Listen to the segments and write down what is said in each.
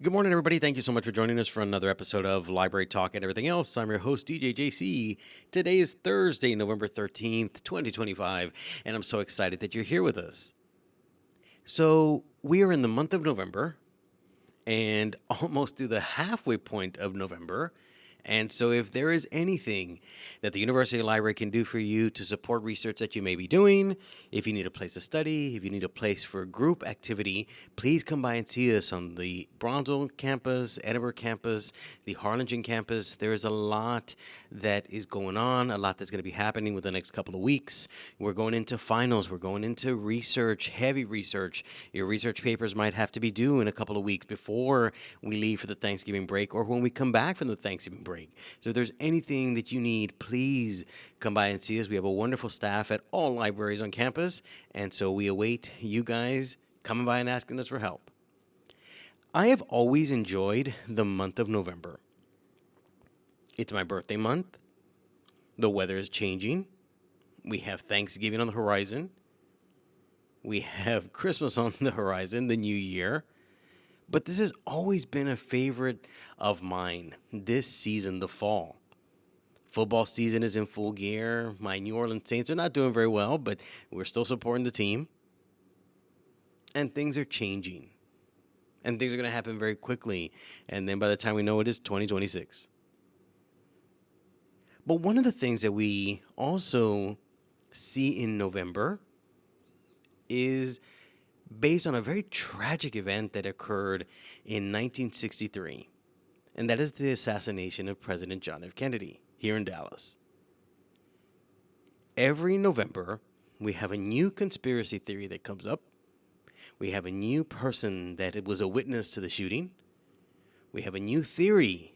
Good morning, everybody. Thank you so much for joining us for another episode of Library Talk and Everything Else. I'm your host, DJ JC. Today is Thursday, November 13th, 2025, and I'm so excited that you're here with us. So, we are in the month of November and almost to the halfway point of November. And so, if there is anything that the University Library can do for you to support research that you may be doing, if you need a place to study, if you need a place for a group activity, please come by and see us on the Bronzeville campus, Edinburgh campus, the Harlingen campus. There is a lot that is going on, a lot that's going to be happening within the next couple of weeks. We're going into finals, we're going into research, heavy research. Your research papers might have to be due in a couple of weeks before we leave for the Thanksgiving break or when we come back from the Thanksgiving break. So if there's anything that you need, please come by and see us. We have a wonderful staff at all libraries on campus, and so we await you guys coming by and asking us for help. I have always enjoyed the month of November. It's my birthday month. The weather is changing. We have Thanksgiving on the horizon. We have Christmas on the horizon, the new year. But this has always been a favorite of mine, this season, the fall. Football season is in full gear. My New Orleans Saints are not doing very well, but we're still supporting the team. And things are changing. And things are going to happen very quickly. And then by the time we know it, it's 2026. But one of the things that we also see in November is based on a very tragic event that occurred in 1963, and that is the assassination of President John F. Kennedy here in Dallas. Every November, we have a new conspiracy theory that comes up. We have a new person that was a witness to the shooting. We have a new theory.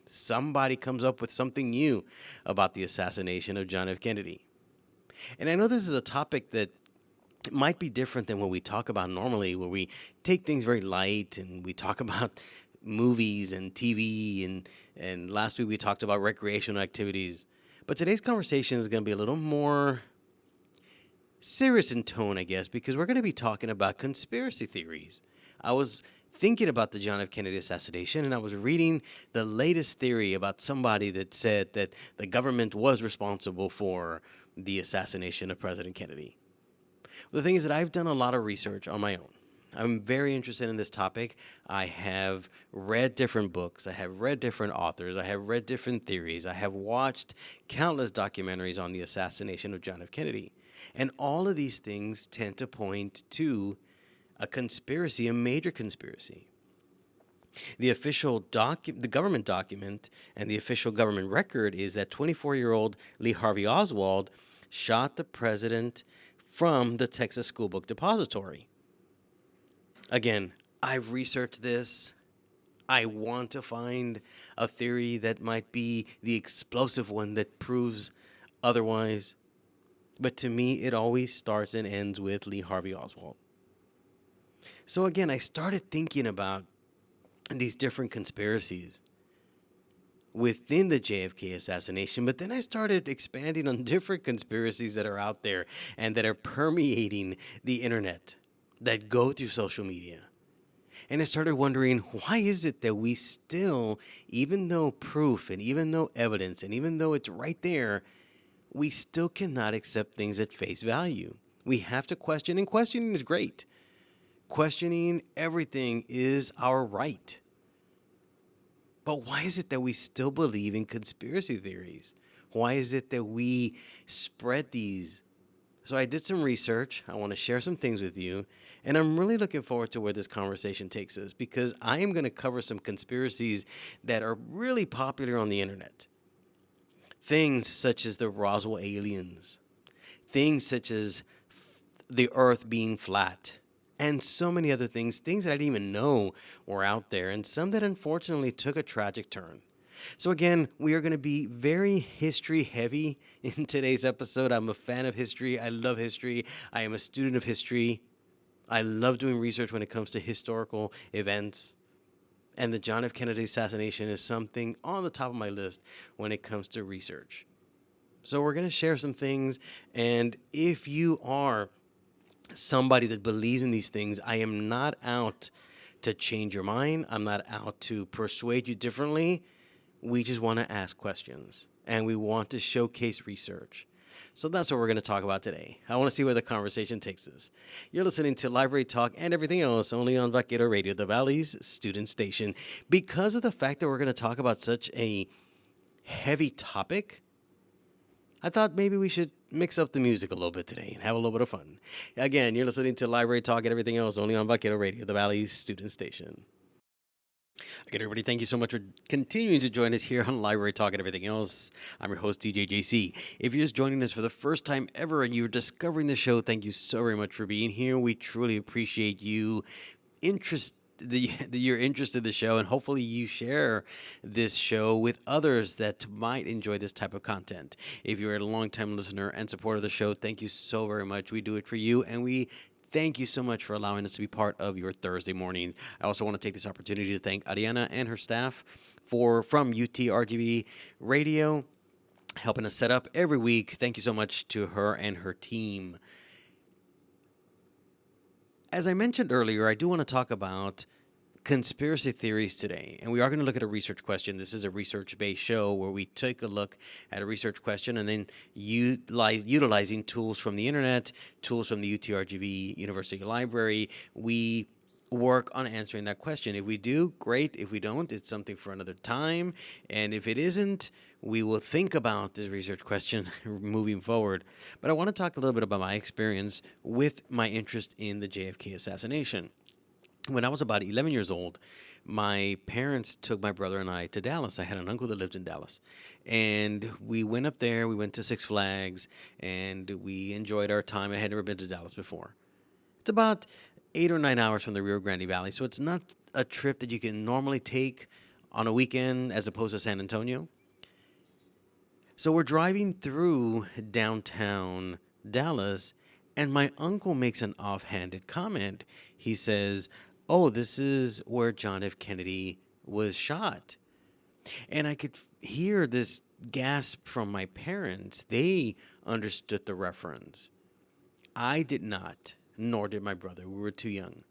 Somebody comes up with something new about the assassination of John F. Kennedy. And I know this is a topic that it might be different than what we talk about normally, where we take things very light and we talk about movies and TV, and last week we talked about recreational activities. But today's conversation is going to be a little more serious in tone, I guess, because we're going to be talking about conspiracy theories. I was thinking about the John F. Kennedy assassination, and I was reading the latest theory about somebody that said that the government was responsible for the assassination of President Kennedy. The thing is that I've done a lot of research on my own. I'm very interested in this topic. I have read different books. I have read different authors. I have read different theories. I have watched countless documentaries on the assassination of John F. Kennedy. And all of these things tend to point to a conspiracy, a major conspiracy. The government document and the official government record is that 24-year-old Lee Harvey Oswald shot the president from the Texas School Book Depository. Again, I've researched this. I want to find a theory that might be the explosive one that proves otherwise. But to me, it always starts and ends with Lee Harvey Oswald. So again, I started thinking about these different conspiracies within the JFK assassination, but then I started expanding on different conspiracies that are out there and that are permeating the internet, that go through social media. And I started wondering, why is it that we still, even though proof and even though evidence and even though it's right there, we still cannot accept things at face value? We have to question, and questioning is great. Questioning everything is our right. But why is it that we still believe in conspiracy theories? Why is it that we spread these? So I did some research. I want to share some things with you. And I'm really looking forward to where this conversation takes us, because I am going to cover some conspiracies that are really popular on the internet. Things such as the Roswell aliens. Things such as the Earth being flat. And so many other things that I didn't even know were out there, and some that unfortunately took a tragic turn. So again, we are going to be very history heavy in today's episode. I'm a fan of history. I love history. I am a student of history. I love doing research when it comes to historical events. And the John F. Kennedy assassination is something on the top of my list when it comes to research. So we're going to share some things, and if you are somebody that believes in these things, I am not out to change your mind. I'm not out to persuade you differently. We just want to ask questions and we want to showcase research. So that's what we're going to talk about today. I want to see where the conversation takes us. You're listening to Library Talk and everything else only on Vaquero Radio, the Valley's student station. Because of the fact that we're going to talk about such a heavy topic, I thought maybe we should mix up the music a little bit today and have a little bit of fun. Again, you're listening to Library Talk and everything else only on Vaquero Radio, the Valley's student station. Again, everybody, thank you so much for continuing to join us here on Library Talk and everything else. I'm your host, DJ JC. If you're just joining us for the first time ever and you're discovering the show, thank you so very much for being here. We truly appreciate you your interest in the show, and hopefully you share this show with others that might enjoy this type of content. If you're a longtime listener and supporter of the show, thank you so very much. We do it for you, and we thank you so much for allowing us to be part of your Thursday morning. I also want to take this opportunity to thank Ariana and her staff from UTRGB Radio, helping us set up every week. Thank you so much to her and her team. As I mentioned earlier, I do want to talk about conspiracy theories today, and we are going to look at a research question. This is a research-based show where we take a look at a research question and then utilizing tools from the internet, tools from the UTRGV University Library, we work on answering that question. If we do, great. If we don't, it's something for another time. And if it isn't, we will think about this research question moving forward. But I want to talk a little bit about my experience with my interest in the JFK assassination. When I was about 11 years old, my parents took my brother and I to Dallas. I had an uncle that lived in Dallas. And we went up there, we went to Six Flags, and we enjoyed our time. I had never been to Dallas before. It's about 8 or 9 hours from the Rio Grande Valley, so it's not a trip that you can normally take on a weekend as opposed to San Antonio. So we're driving through downtown Dallas, and my uncle makes an offhanded comment. He says, "Oh, this is where John F. Kennedy was shot." And I could hear this gasp from my parents. They understood the reference. I did not, nor did my brother. We were too young.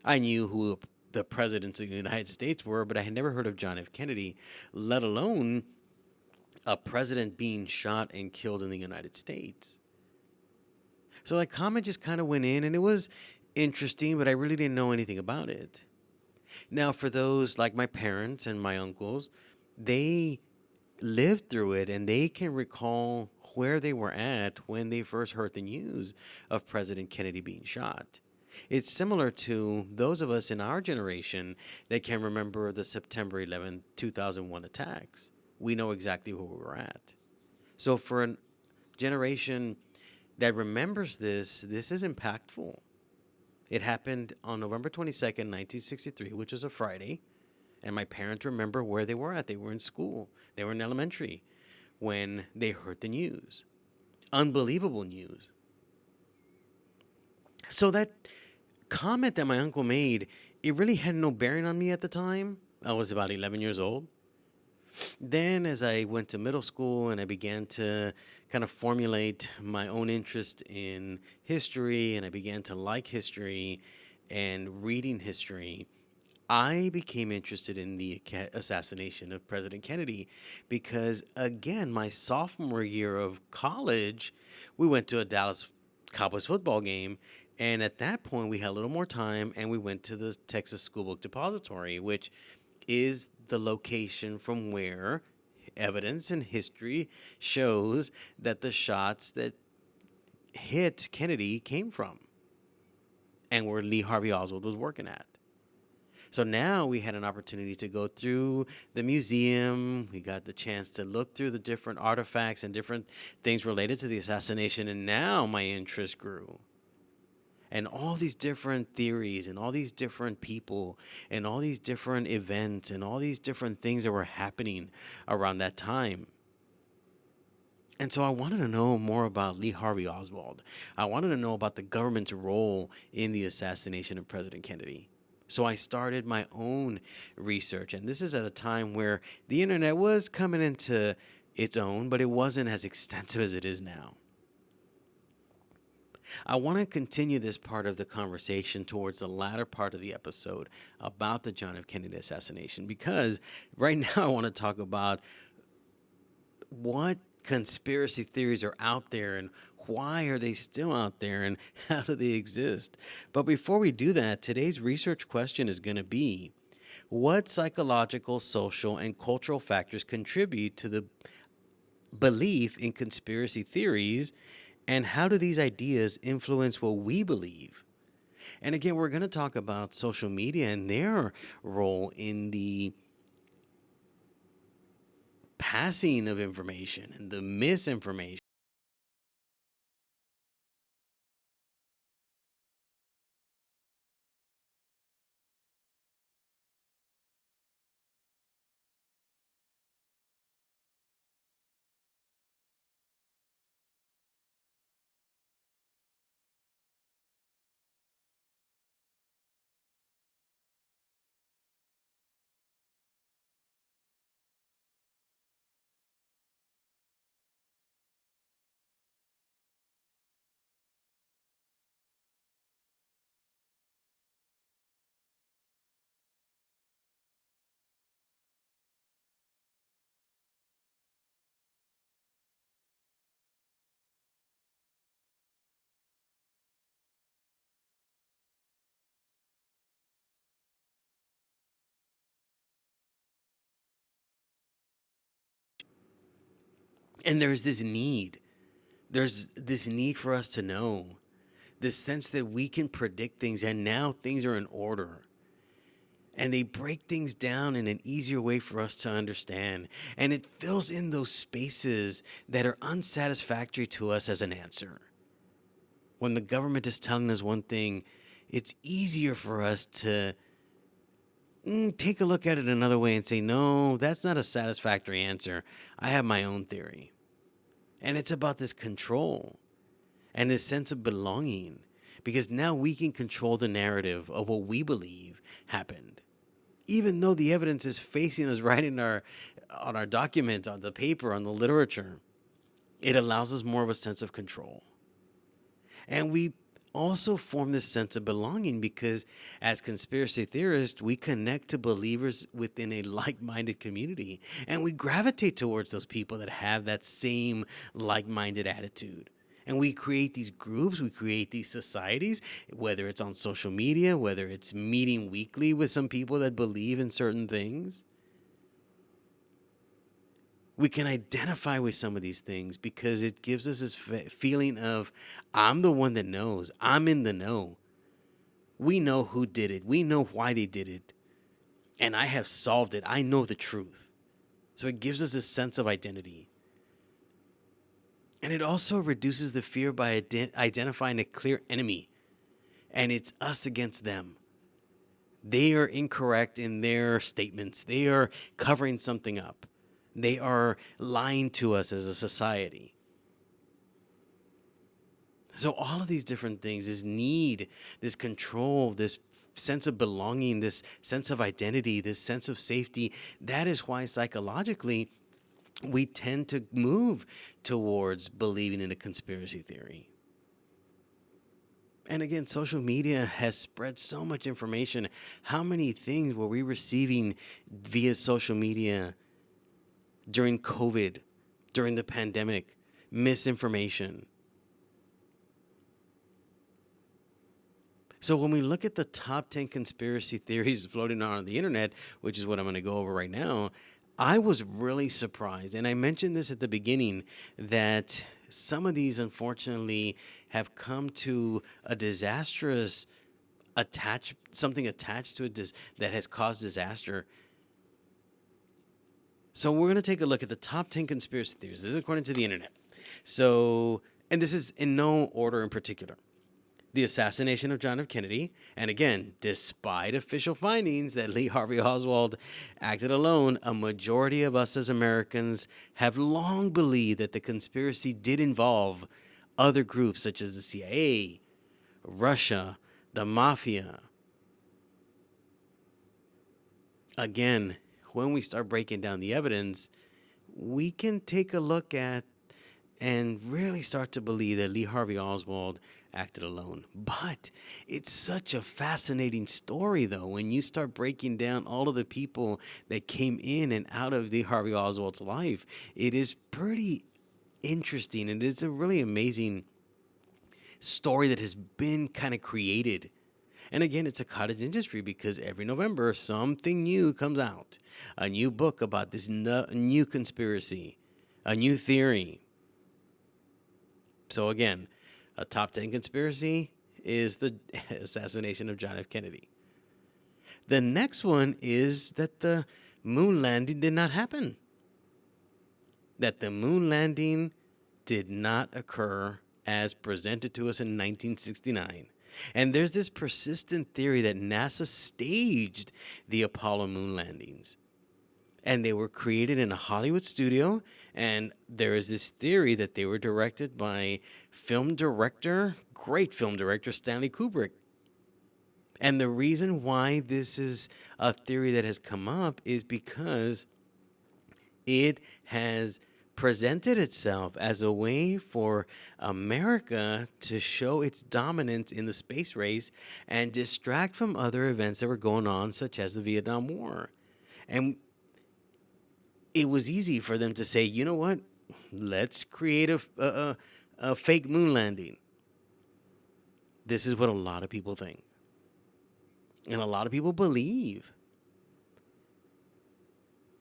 I knew who the presidents of the United States were, but I had never heard of John F. Kennedy, let alone a president being shot and killed in the United States. So that comment just kind of went in, and it was interesting, but I really didn't know anything about it. Now, for those like my parents and my uncles, they lived through it, and they can recall where they were at when they first heard the news of President Kennedy being shot. It's similar to those of us in our generation that can remember the September 11th, 2001 attacks. We know exactly where we were at. So for a generation that remembers this is impactful. It happened on November 22nd, 1963, which was a Friday. And my parents remember where they were at. They were in school. They were in elementary when they heard the news. Unbelievable news. So that comment that my uncle made, it really had no bearing on me at the time. I was about 11 years old. Then as I went to middle school and I began to kind of formulate my own interest in history, and I began to like history and reading history, I became interested in the assassination of President Kennedy because, again, my sophomore year of college, we went to a Dallas Cowboys football game, and at that point we had a little more time, and we went to the Texas School Book Depository, which is the location from where evidence and history shows that the shots that hit Kennedy came from and where Lee Harvey Oswald was working at. So now we had an opportunity to go through the museum. We got the chance to look through the different artifacts and different things related to the assassination, and now my interest grew. And all these different theories and all these different people and all these different events and all these different things that were happening around that time. And so I wanted to know more about Lee Harvey Oswald. I wanted to know about the government's role in the assassination of President Kennedy. So I started my own research. And this is at a time where the internet was coming into its own, but it wasn't as extensive as it is now. I want to continue this part of the conversation towards the latter part of the episode about the John F. Kennedy assassination, because right now I want to talk about what conspiracy theories are out there and why are they still out there and how do they exist. But before we do that, today's research question is going to be, what psychological, social, and cultural factors contribute to the belief in conspiracy theories, and how do these ideas influence what we believe? And again, we're going to talk about social media and their role in the passing of information and the misinformation. And there's this need for us to know, this sense that we can predict things and now things are in order. And they break things down in an easier way for us to understand. And it fills in those spaces that are unsatisfactory to us as an answer. When the government is telling us one thing, it's easier for us to take a look at it another way and say, no, that's not a satisfactory answer. I have my own theory. And it's about this control and this sense of belonging, because now we can control the narrative of what we believe happened. Even though the evidence is facing us right in on our documents, on the paper, on the literature, it allows us more of a sense of control. And we also form this sense of belonging because as conspiracy theorists, we connect to believers within a like-minded community, and we gravitate towards those people that have that same like-minded attitude. And we create these groups, we create these societies, whether it's on social media, whether it's meeting weekly with some people that believe in certain things. We can identify with some of these things because it gives us this feeling of, I'm the one that knows, I'm in the know. We know who did it, we know why they did it, and I have solved it. I know the truth. So it gives us a sense of identity. And it also reduces the fear by identifying a clear enemy, and it's us against them. They are incorrect in their statements. They are covering something up. They are lying to us as a society. So all of these different things, this need, this control, this sense of belonging, this sense of identity, this sense of safety, that is why psychologically we tend to move towards believing in a conspiracy theory. And again, social media has spread so much information. How many things were we receiving via social media during COVID, during the pandemic? Misinformation. So when we look at the top 10 conspiracy theories floating around on the internet, which is what I'm going to go over right now, I was really surprised. And I mentioned this at the beginning that some of these, unfortunately, have come to a disastrous something attached to it that has caused disaster. So we're going to take a look at the top 10 conspiracy theories. This is according to the internet. So, and this is in no order in particular. The assassination of John F. Kennedy, and again, despite official findings that Lee Harvey Oswald acted alone, a majority of us as Americans have long believed that the conspiracy did involve other groups such as the CIA, Russia, the mafia. Again, when we start breaking down the evidence, we can take a look at and really start to believe that Lee Harvey Oswald acted alone. But it's such a fascinating story, though, when you start breaking down all of the people that came in and out of Lee Harvey Oswald's life. It is pretty interesting, and it's a really amazing story that has been kind of created. And again, it's a cottage industry because every November something new comes out, a new book about this new conspiracy, a new theory. So again, a top 10 conspiracy is the assassination of John F. Kennedy. The next one is that the moon landing did not happen. That the moon landing did not occur as presented to us in 1969. And there's this persistent theory that NASA staged the Apollo moon landings. And they were created in a Hollywood studio. And there is this theory that they were directed by great film director, Stanley Kubrick. And the reason why this is a theory that has come up is because it has presented itself as a way for America to show its dominance in the space race and distract from other events that were going on, such as the Vietnam War. And it was easy for them to say, you know what, let's create a fake moon landing. This is what a lot of people think. And a lot of people believe.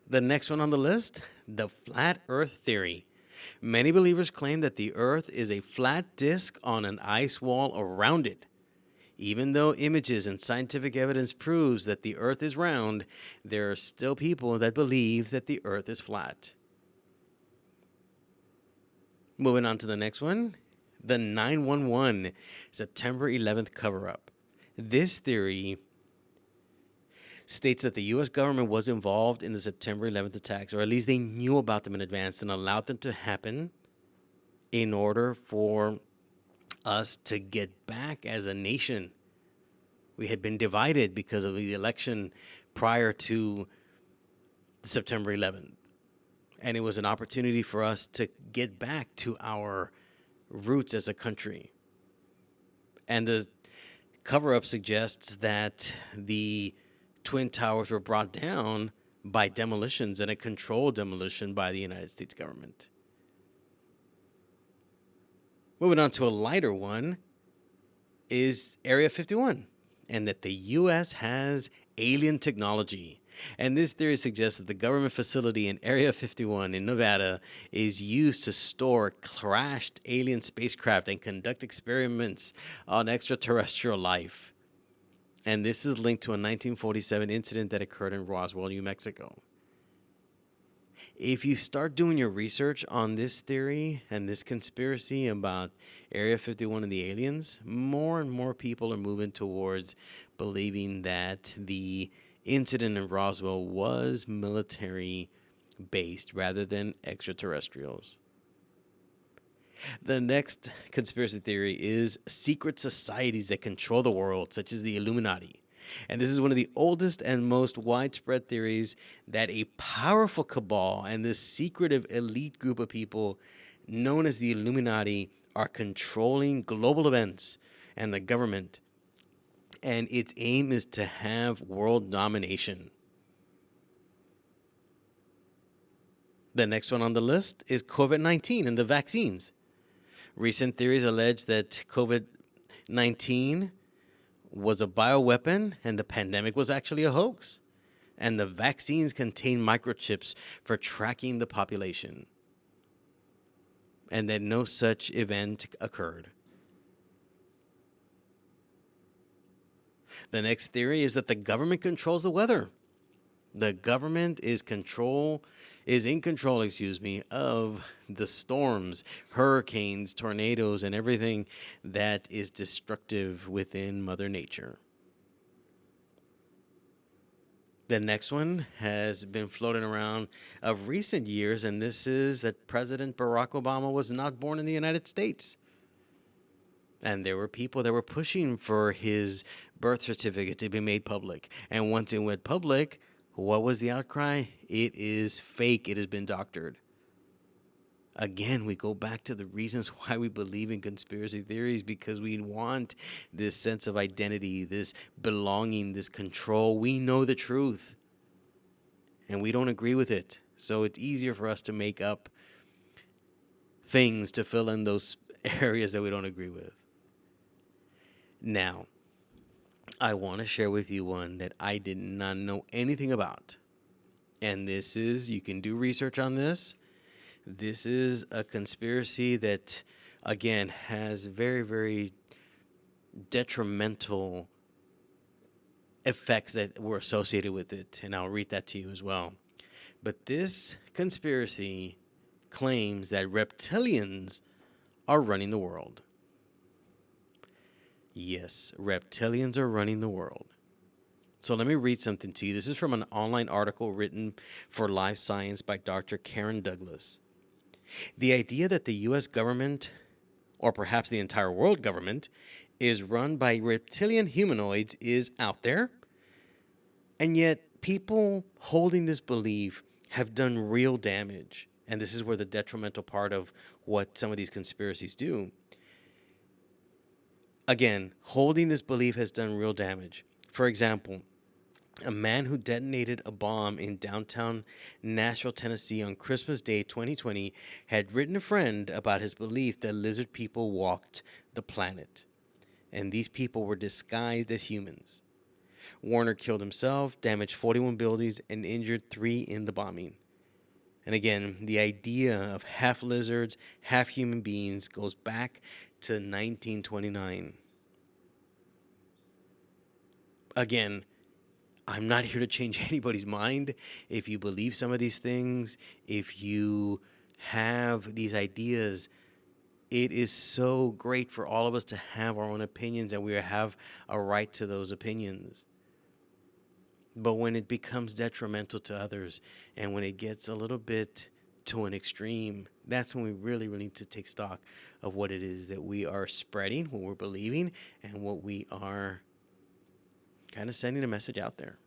The next one on the list, the flat earth theory. Many believers claim that the earth is a flat disk on an ice wall around it. Even though images and scientific evidence proves that the earth is round, there are still people that believe that the earth is flat. Moving on to the next one, the 9/11 September 11th cover-up. This theory states that the U.S. government was involved in the September 11th attacks, or at least they knew about them in advance and allowed them to happen in order for us to get back as a nation. We had been divided because of the election prior to September 11th. And it was an opportunity for us to get back to our roots as a country. And the cover-up suggests that the Twin Towers were brought down by demolitions and a controlled demolition by the United States government. Moving on to a lighter one is Area 51, and that the U.S. has alien technology. And this theory suggests that the government facility in Area 51 in Nevada is used to store crashed alien spacecraft and conduct experiments on extraterrestrial life. And this is linked to a 1947 incident that occurred in Roswell, New Mexico. If you start doing your research on this theory and this conspiracy about Area 51 and the aliens, more and more people are moving towards believing that the incident in Roswell was military-based rather than extraterrestrials. The next conspiracy theory is secret societies that control the world, such as the Illuminati. And this is one of the oldest and most widespread theories, that a powerful cabal and this secretive elite group of people known as the Illuminati are controlling global events and the government. And its aim is to have world domination. The next one on the list is COVID-19 and the vaccines. Recent theories allege that COVID-19 was a bioweapon and the pandemic was actually a hoax. And the vaccines contain microchips for tracking the population. And that no such event occurred. The next theory is that the government controls the weather. The government is in control, of the storms, hurricanes, tornadoes, and everything that is destructive within Mother Nature. The next one has been floating around of recent years, and this is that President Barack Obama was not born in the United States. And there were people that were pushing for his birth certificate to be made public. And once it went public, what was the outcry? It is fake. It has been doctored. Again, we go back to the reasons why we believe in conspiracy theories, because we want this sense of identity, this belonging, this control. We know the truth and we don't agree with it. So it's easier for us to make up things to fill in those areas that we don't agree with. Now, I want to share with you one that I did not know anything about. And this is, you can do research on this. This is a conspiracy that, again, has very, very detrimental effects that were associated with it. And I'll read that to you as well. But this conspiracy claims that reptilians are running the world. Yes, reptilians are running the world. So let me read something to you. This is from an online article written for Life Science by Dr. Karen Douglas. The idea that the U.S. government, or perhaps the entire world government, is run by reptilian humanoids is out there. And yet people holding this belief have done real damage. And this is where the detrimental part of what some of these conspiracies do. Again, holding this belief has done real damage. For example, a man who detonated a bomb in downtown Nashville, Tennessee on Christmas Day 2020 had written a friend about his belief that lizard people walked the planet. And these people were disguised as humans. Warner killed himself, damaged 41 buildings, and injured 3 in the bombing. And again, the idea of half lizards, half human beings goes back to 1929. Again, I'm not here to change anybody's mind. If you believe some of these things, if you have these ideas, it is so great for all of us to have our own opinions, and we have a right to those opinions. But when it becomes detrimental to others, and when it gets a little bit to an extreme, that's when we really, really need to take stock of what it is that we are spreading, what we're believing, and what we are kind of sending a message out there.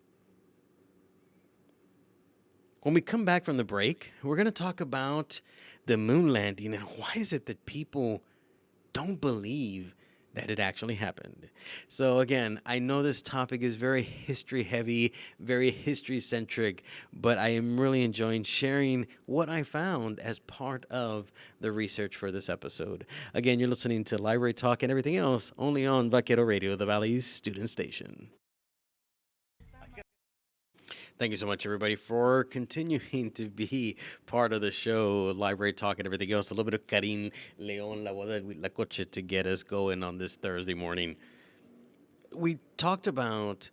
When we come back from the break, we're going to talk about the moon landing and why is it that people don't believe that it actually happened. So again, I know this topic is very history heavy, very history centric, but I am really enjoying sharing what I found as part of the research for this episode. Again, you're listening to Library Talk and everything else only on Vaquero Radio, the Valley's student station. Thank you so much, everybody, for continuing to be part of the show, Library Talk and everything else. A little bit of Karin Leon, La Boda de La Coche to get us going on this Thursday morning. We talked about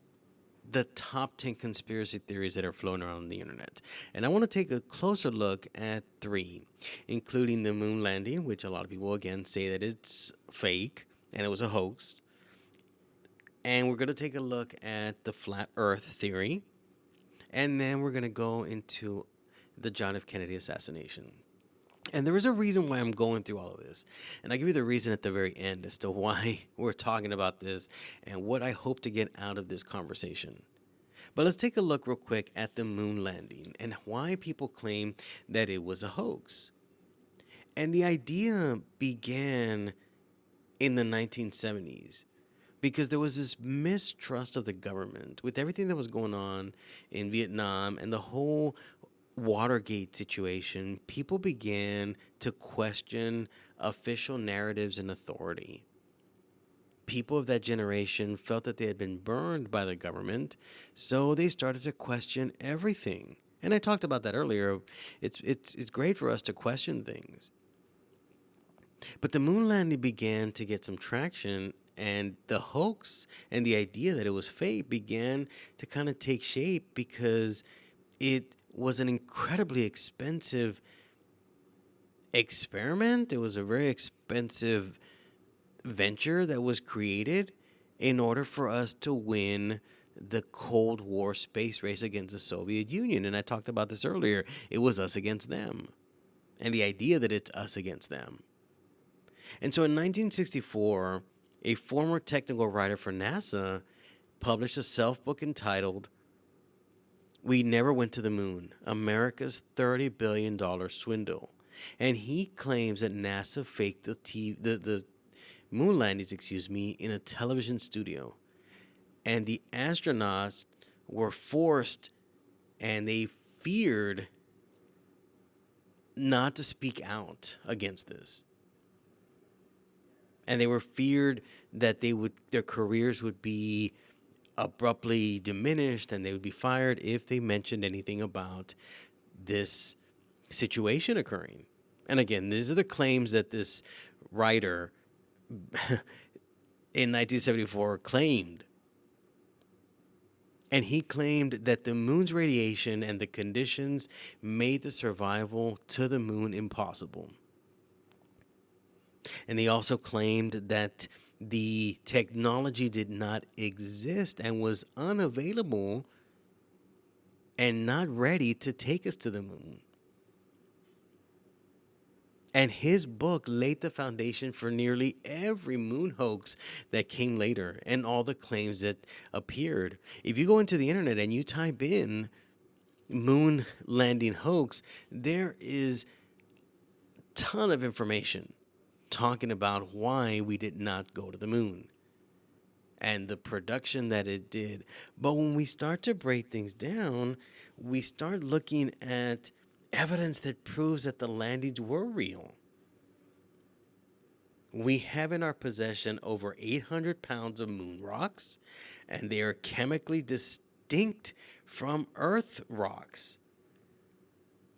the top 10 conspiracy theories that are floating around the internet. And I want to take a closer look at 3, including the moon landing, which a lot of people, again, say that it's fake and it was a hoax. And we're going to take a look at the flat earth theory. And then we're going to go into the John F. Kennedy assassination. And there is a reason why I'm going through all of this. And I'll give you the reason at the very end as to why we're talking about this and what I hope to get out of this conversation. But let's take a look real quick at the moon landing and why people claim that it was a hoax. And the idea began in the 1970s. Because there was this mistrust of the government with everything that was going on in Vietnam and the whole Watergate situation. People began to question official narratives and authority. People of that generation felt that they had been burned by the government, so they started to question everything. And I talked about that earlier. It's great for us to question things. But the moon landing began to get some traction, and the hoax and the idea that it was fake began to kind of take shape because it was an incredibly expensive experiment. It was a very expensive venture that was created in order for us to win the Cold War space race against the Soviet Union. And I talked about this earlier. It was us against them. And the idea that it's us against them. And so in 1964, a former technical writer for NASA published a self-book entitled We Never Went to the Moon, America's $30 billion Swindle. And he claims that NASA faked the moon landings, in a television studio. And the astronauts were forced and they feared not to speak out against this. And they were feared that their careers would be abruptly diminished and they would be fired if they mentioned anything about this situation occurring. And again, these are the claims that this writer in 1974 claimed. And he claimed that the moon's radiation and the conditions made the survival to the moon impossible. And he also claimed that the technology did not exist and was unavailable and not ready to take us to the moon. And his book laid the foundation for nearly every moon hoax that came later and all the claims that appeared. If you go into the internet and you type in moon landing hoax, there is a ton of information talking about why we did not go to the moon and the production that it did. But when we start to break things down, we start looking at evidence that proves that the landings were real. We have in our possession over 800 pounds of moon rocks, and they are chemically distinct from Earth rocks.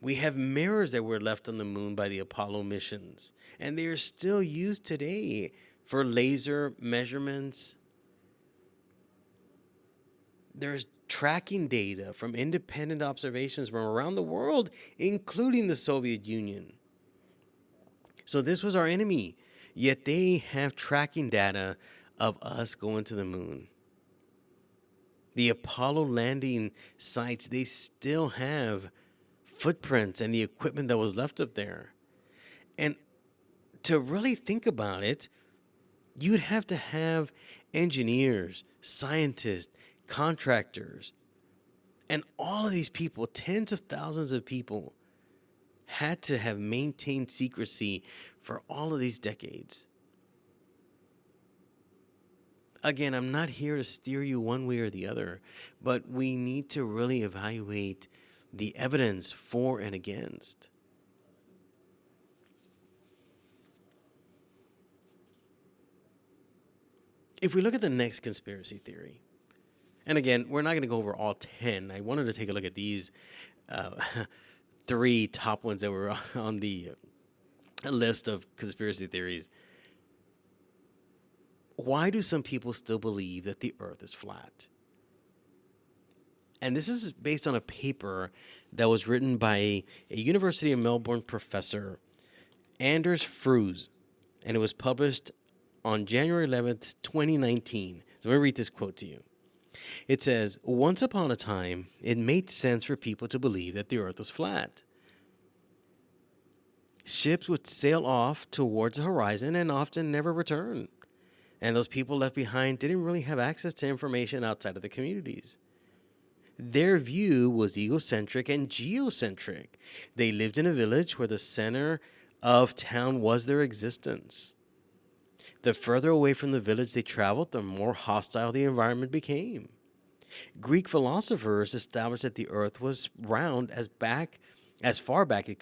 We have mirrors that were left on the moon by the Apollo missions, and they are still used today for laser measurements. There's tracking data from independent observations from around the world, including the Soviet Union. So this was our enemy, yet they have tracking data of us going to the moon. The Apollo landing sites, they still have footprints and the equipment that was left up there. And to really think about it, you'd have to have engineers, scientists, contractors, and all of these people, tens of thousands of people, had to have maintained secrecy for all of these decades. Again, I'm not here to steer you one way or the other, but we need to really evaluate the evidence for and against. If we look at the next conspiracy theory, and again, we're not going to go over all 10. I wanted to take a look at these 3 top ones that were on the list of conspiracy theories. Why do some people still believe that the Earth is flat? And this is based on a paper that was written by a University of Melbourne professor, Anders Fruse, and it was published on January 11th, 2019. So let me read this quote to you. It says, "Once upon a time, it made sense for people to believe that the Earth was flat. Ships would sail off towards the horizon and often never return. And those people left behind didn't really have access to information outside of the communities. Their view was egocentric and geocentric. They lived in a village where the center of town was their existence. The further away from the village they traveled, the more hostile the environment became. Greek philosophers established that the earth was round as far back as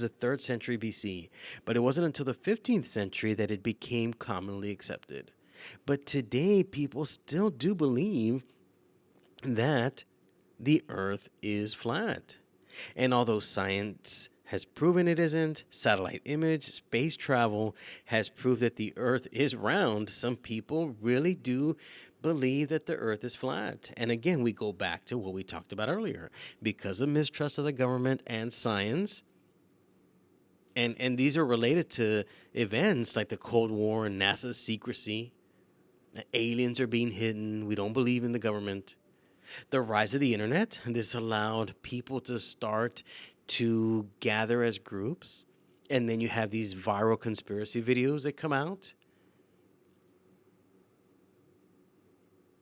the 3rd century BC, but it wasn't until the 15th century that it became commonly accepted. But today, people still do believe that the earth is flat. And although science has proven it isn't, satellite image, space travel has proved that the earth is round, some people really do believe that the earth is flat. And again, we go back to what we talked about earlier. Because of mistrust of the government and science, and these are related to events like the Cold War and NASA's secrecy. Aliens are being hidden. We don't believe in the government. The rise of the internet, this allowed people to start to gather as groups. And then you have these viral conspiracy videos that come out.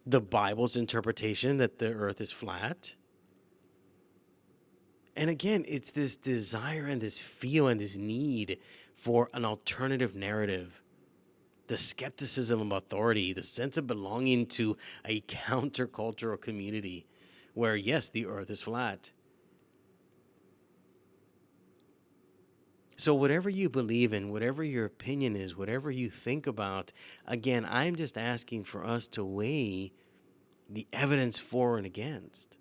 The Bible's interpretation that the earth is flat. And again, it's this desire and this feel and this need for an alternative narrative, the skepticism of authority, the sense of belonging to a countercultural community where, yes, the earth is flat. So, whatever you believe in, whatever your opinion is, whatever you think about, again, I'm just asking for us to weigh the evidence for and against.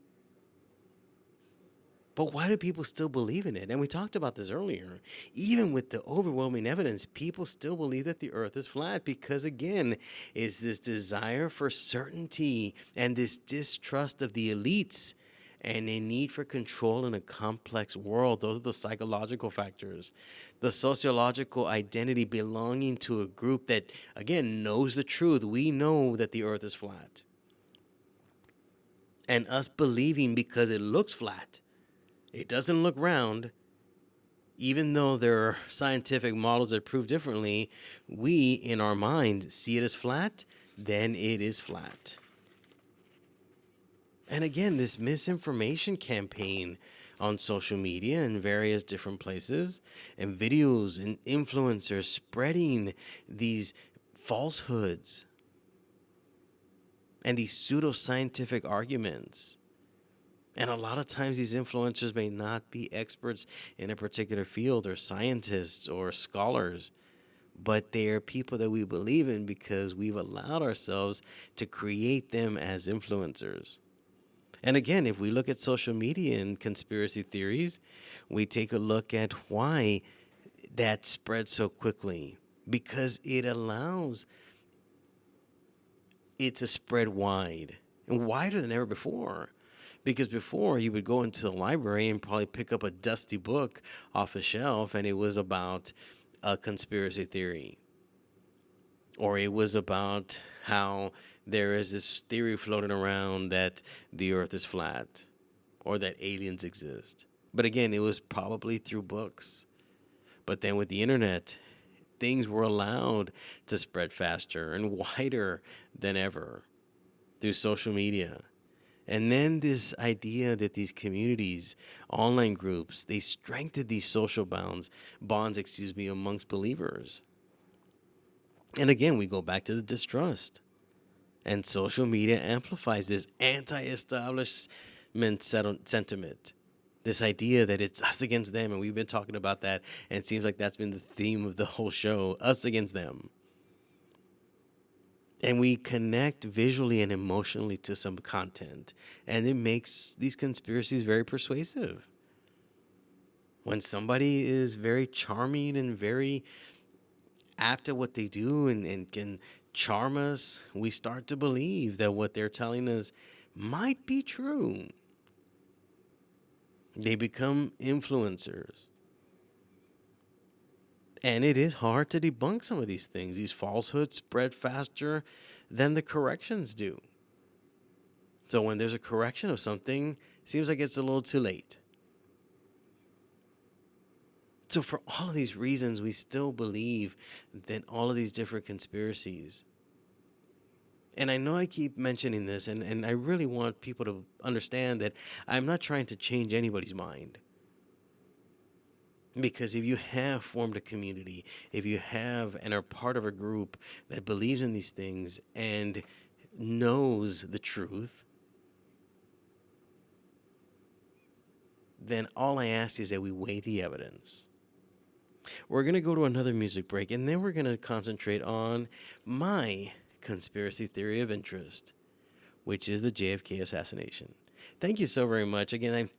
But why do people still believe in it? And we talked about this earlier. Even with the overwhelming evidence, people still believe that the earth is flat because, again, it's this desire for certainty and this distrust of the elites and a need for control in a complex world. Those are the psychological factors. The sociological identity belonging to a group that, again, knows the truth. We know that the earth is flat. And us believing because it looks flat. It doesn't look round. Even though there are scientific models that prove differently, we, in our mind, see it as flat, then it is flat. And again, this misinformation campaign on social media and various different places, and videos and influencers spreading these falsehoods and these pseudoscientific arguments. And a lot of times these influencers may not be experts in a particular field or scientists or scholars, but they are people that we believe in because we've allowed ourselves to create them as influencers. And again, if we look at social media and conspiracy theories, we take a look at why that spreads so quickly. Because it allows it to spread wide and wider than ever before. Because before, you would go into the library and probably pick up a dusty book off the shelf, and it was about a conspiracy theory. Or it was about how there is this theory floating around that the earth is flat or that aliens exist. But again, it was probably through books. But then with the internet, things were allowed to spread faster and wider than ever through social media. And then this idea that these communities, online groups, they strengthened these social bonds, amongst believers. And again, we go back to the distrust. And social media amplifies this anti-establishment sentiment. This idea that it's us against them, and we've been talking about that, and it seems like that's been the theme of the whole show, us against them. And we connect visually and emotionally to some content, and it makes these conspiracies very persuasive. When somebody is very charming and very apt at what they do and can charm us, we start to believe that what they're telling us might be true. They become influencers. And it is hard to debunk some of these things. These falsehoods spread faster than the corrections do. So when there's a correction of something, it seems like it's a little too late. So for all of these reasons, we still believe that all of these different conspiracies. And I know I keep mentioning this, and I really want people to understand that I'm not trying to change anybody's mind. Because if you have formed a community, if you have and are part of a group that believes in these things and knows the truth, then all I ask is that we weigh the evidence. We're going to go to another music break, and then we're going to concentrate on my conspiracy theory of interest, which is the JFK assassination. Thank you so very much. Again, I'm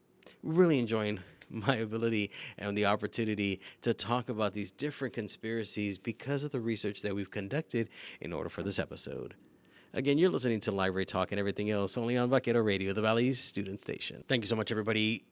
really enjoying my ability and the opportunity to talk about these different conspiracies because of the research that we've conducted in order for this episode. Again, you're listening to Library Talk and everything else only on Vaquero Radio, the Valley's student station. Thank you so much, everybody.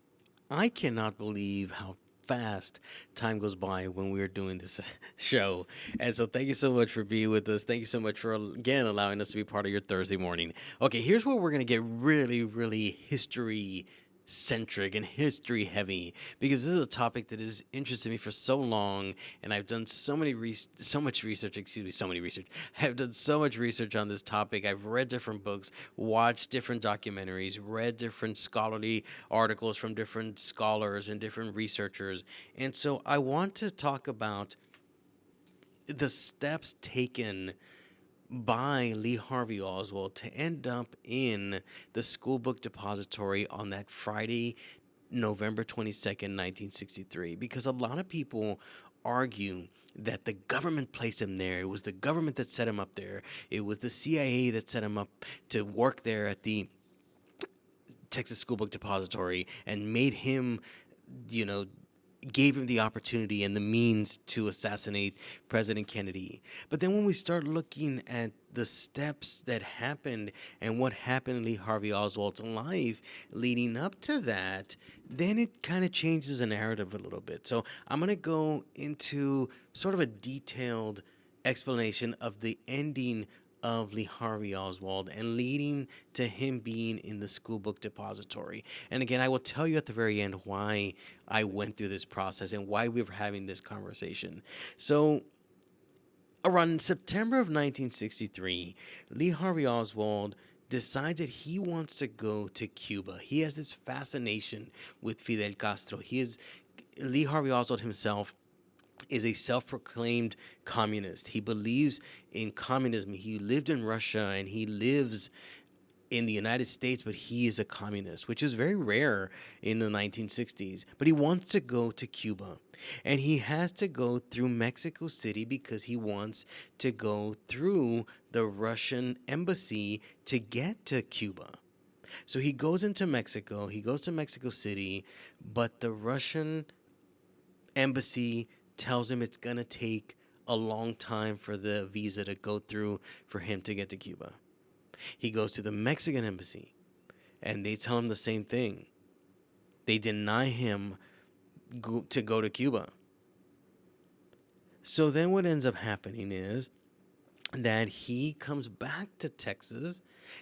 I cannot believe how fast time goes by when we're doing this show. And so thank you so much for being with us. Thank you so much for, again, allowing us to be part of your Thursday morning. Okay, here's where we're going to get really, really history centric and history heavy, because this is a topic that has interested me for so long, and I've done so much research. Excuse me, so many research. I've done so much research on this topic. I've read different books, watched different documentaries, read different scholarly articles from different scholars and different researchers, and so I want to talk about the steps taken by Lee Harvey Oswald to end up in the school book depository on that Friday, November 22nd, 1963. Because a lot of people argue that the government placed him there. It was the government that set him up there. It was the CIA that set him up to work there at the Texas School Book Depository and made him, you know, gave him the opportunity and the means to assassinate President Kennedy. But then when we start looking at the steps that happened and what happened in Lee Harvey Oswald's life leading up to that, then it kind of changes the narrative a little bit. So I'm going to go into sort of a detailed explanation of the ending of Lee Harvey Oswald and leading to him being in the school book depository. And again, I will tell you at the very end why I went through this process and why we were having this conversation. So, around September of 1963, Lee Harvey Oswald decides that he wants to go to Cuba. He has this fascination with Fidel Castro. Lee Harvey Oswald himself is a self-proclaimed communist. He believes in communism. He lived in Russia and he lives in the United States, but he is a communist, which is very rare in the 1960s. But he wants to go to Cuba. And he has to go through Mexico City because he wants to go through the Russian embassy to get to Cuba. So he goes into Mexico, he goes to Mexico City, but the Russian embassy tells him it's going to take a long time for the visa to go through for him to get to Cuba. He goes to the Mexican embassy, and they tell him the same thing. They deny him to go to Cuba. So then what ends up happening is that he comes back to Texas,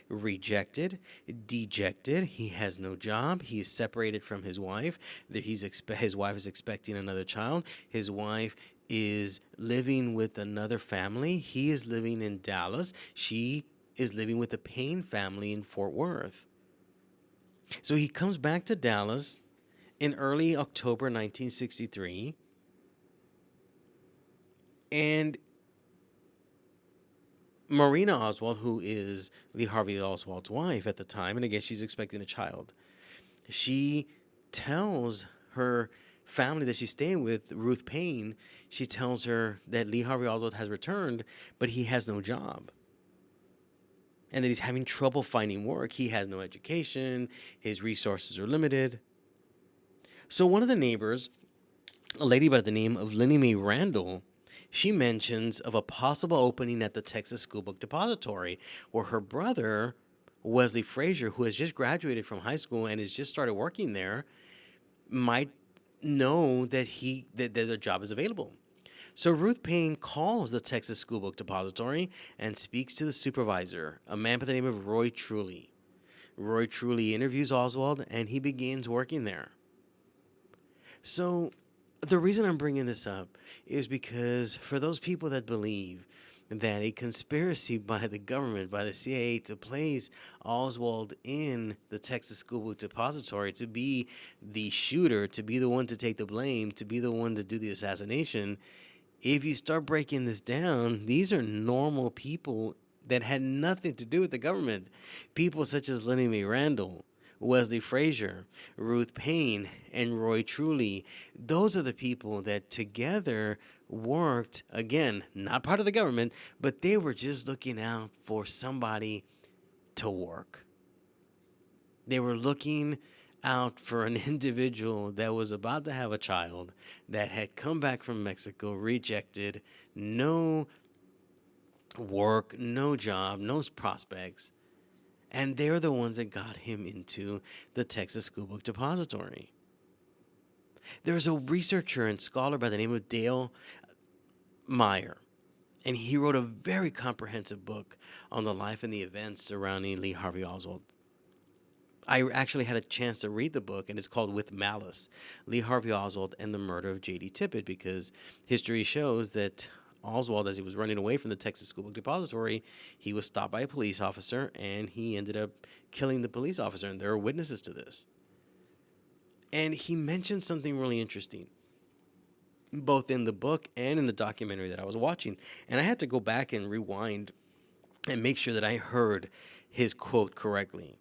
rejected, dejected. He has no job. He's separated from his wife. His wife is expecting another child. His wife is living with another family. He is living in Dallas. She is living with the Payne family in Fort Worth. So he comes back to Dallas in early October 1963, and Marina Oswald, who is Lee Harvey Oswald's wife at the time, and again, she's expecting a child, she tells her family that she's staying with, Ruth Payne, she tells her that Lee Harvey Oswald has returned, but he has no job. And that he's having trouble finding work. He has no education. His resources are limited. So one of the neighbors, a lady by the name of Linnie Mae Randall, she mentions of a possible opening at the Texas School Book Depository where her brother, Wesley Frazier, who has just graduated from high school and has just started working there, might know that the job is available. So Ruth Payne calls the Texas School Book Depository and speaks to the supervisor, a man by the name of Roy Truly. Roy Truly interviews Oswald, and he begins working there. So the reason I'm bringing this up is because for those people that believe that a conspiracy by the government, by the CIA, to place Oswald in the Texas School Book Depository, to be the shooter, to be the one to take the blame, to be the one to do the assassination, if you start breaking this down, these are normal people that had nothing to do with the government. People such as Linnie Mae Randall, Wesley Frazier, Ruth Payne, and Roy Truly. Those are the people that together worked, again, not part of the government, but they were just looking out for somebody to work. They were looking out for an individual that was about to have a child, that had come back from Mexico, rejected, no work, no job, no prospects. And they're the ones that got him into the Texas School Book Depository. There's a researcher and scholar by the name of Dale Meyer, and he wrote a very comprehensive book on the life and the events surrounding Lee Harvey Oswald. I actually had a chance to read the book, and it's called With Malice, Lee Harvey Oswald and the Murder of J.D. Tippit, because history shows that Oswald, as he was running away from the Texas School Book Depository, he was stopped by a police officer, and he ended up killing the police officer, and there are witnesses to this. And he mentioned something really interesting, both in the book and in the documentary that I was watching. And I had to go back and rewind and make sure that I heard his quote correctly.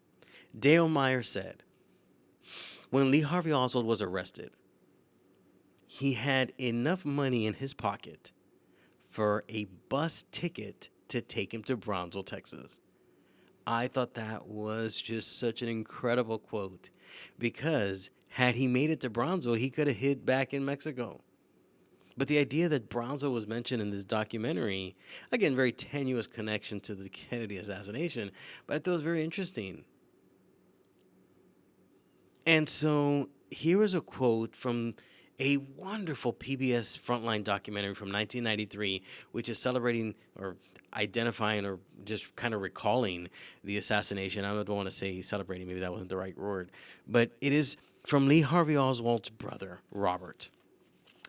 Dale Meyer said, when Lee Harvey Oswald was arrested, he had enough money in his pocket for a bus ticket to take him to Brownsville, Texas. I thought that was just such an incredible quote, because had he made it to Brownsville, he could have hid back in Mexico. But the idea that Brownsville was mentioned in this documentary, again, very tenuous connection to the Kennedy assassination, but I thought it was very interesting. And so here is a quote from a wonderful PBS Frontline documentary from 1993, which is celebrating or identifying or just kind of recalling the assassination. I don't want to say celebrating, maybe that wasn't the right word, but it is from Lee Harvey Oswald's brother, Robert.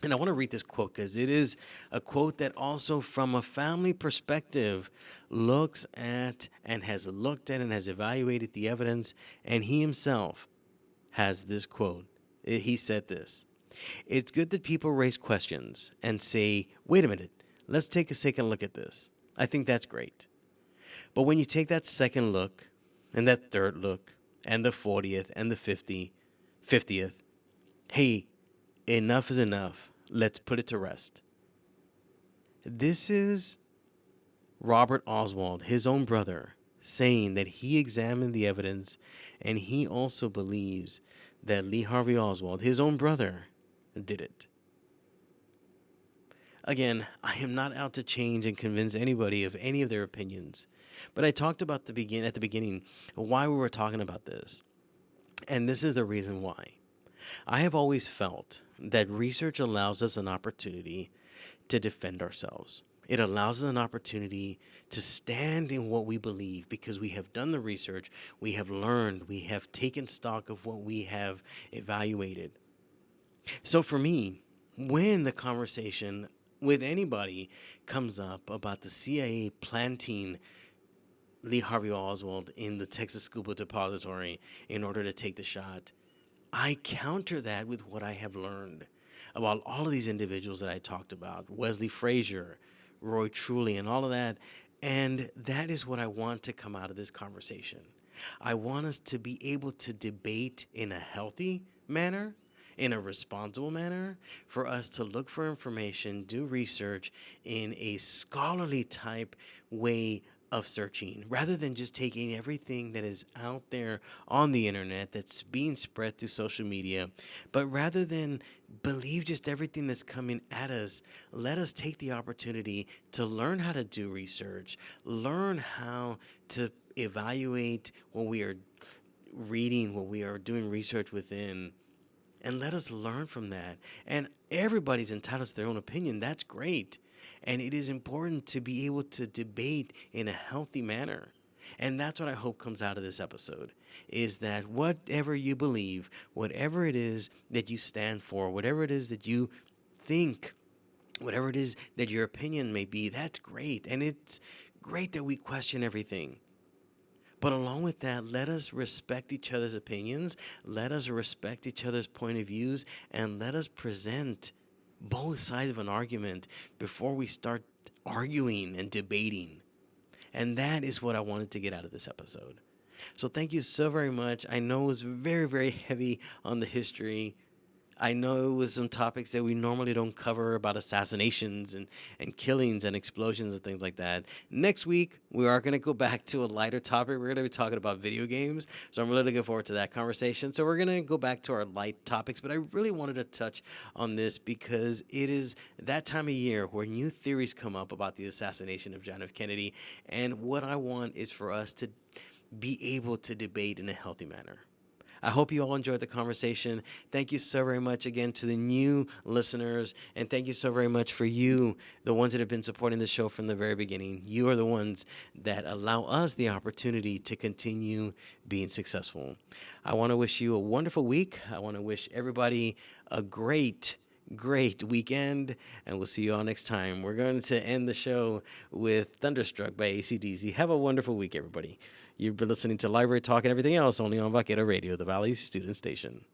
And I want to read this quote because it is a quote that also, from a family perspective, looks at and has looked at and has evaluated the evidence. And he himself has this quote. He said this: "It's good that people raise questions and say, wait a minute, let's take a second look at this. I think that's great. But when you take that second look and that third look and the 40th and the 50th, hey, enough is enough. Let's put it to rest." This is Robert Oswald, his own brother, saying that he examined the evidence and he also believes that Lee Harvey Oswald, his own brother, did it. Again, I am not out to change and convince anybody of any of their opinions, but I talked about at the beginning why we were talking about this, and this is the reason why. I have always felt that research allows us an opportunity to defend ourselves. It allows us an opportunity to stand in what we believe because we have done the research, we have learned, we have taken stock of what we have evaluated. So for me, when the conversation with anybody comes up about the CIA planting Lee Harvey Oswald in the Texas School Book Depository in order to take the shot, I counter that with what I have learned about all of these individuals that I talked about, Wesley Frazier, Roy Trulley, and all of that. And that is what I want to come out of this conversation. I want us to be able to debate in a healthy manner, in a responsible manner, for us to look for information, do research in a scholarly type way of searching, rather than just taking everything that is out there on the internet that's being spread through social media. But rather than believe just everything that's coming at us, let us take the opportunity to learn how to do research, learn how to evaluate what we are reading, what we are doing research within, and let us learn from that. And everybody's entitled to their own opinion. That's great. And it is important to be able to debate in a healthy manner. And that's what I hope comes out of this episode, is that whatever you believe, whatever it is that you stand for, whatever it is that you think, whatever it is that your opinion may be, that's great. And it's great that we question everything. But along with that, let us respect each other's opinions, let us respect each other's point of views, and let us present both sides of an argument before we start arguing and debating. And that is what I wanted to get out of this episode. So thank you so very much. I know it was very, very heavy on the history. I know it was some topics that we normally don't cover about assassinations and killings and explosions and things like that. Next week, we are going to go back to a lighter topic. We're going to be talking about video games. So I'm really looking forward to that conversation. So we're going to go back to our light topics. But I really wanted to touch on this because it is that time of year where new theories come up about the assassination of John F. Kennedy. And what I want is for us to be able to debate in a healthy manner. I hope you all enjoyed the conversation. Thank you so very much again to the new listeners. And thank you so very much for you, the ones that have been supporting the show from the very beginning. You are the ones that allow us the opportunity to continue being successful. I want to wish you a wonderful week. I want to wish everybody a great weekend, and we'll see you all next time. We're going to end the show with Thunderstruck by AC/DC. Have a wonderful week, everybody. You've been listening to Library Talk and everything else only on Vaquero Radio, the Valley's student station.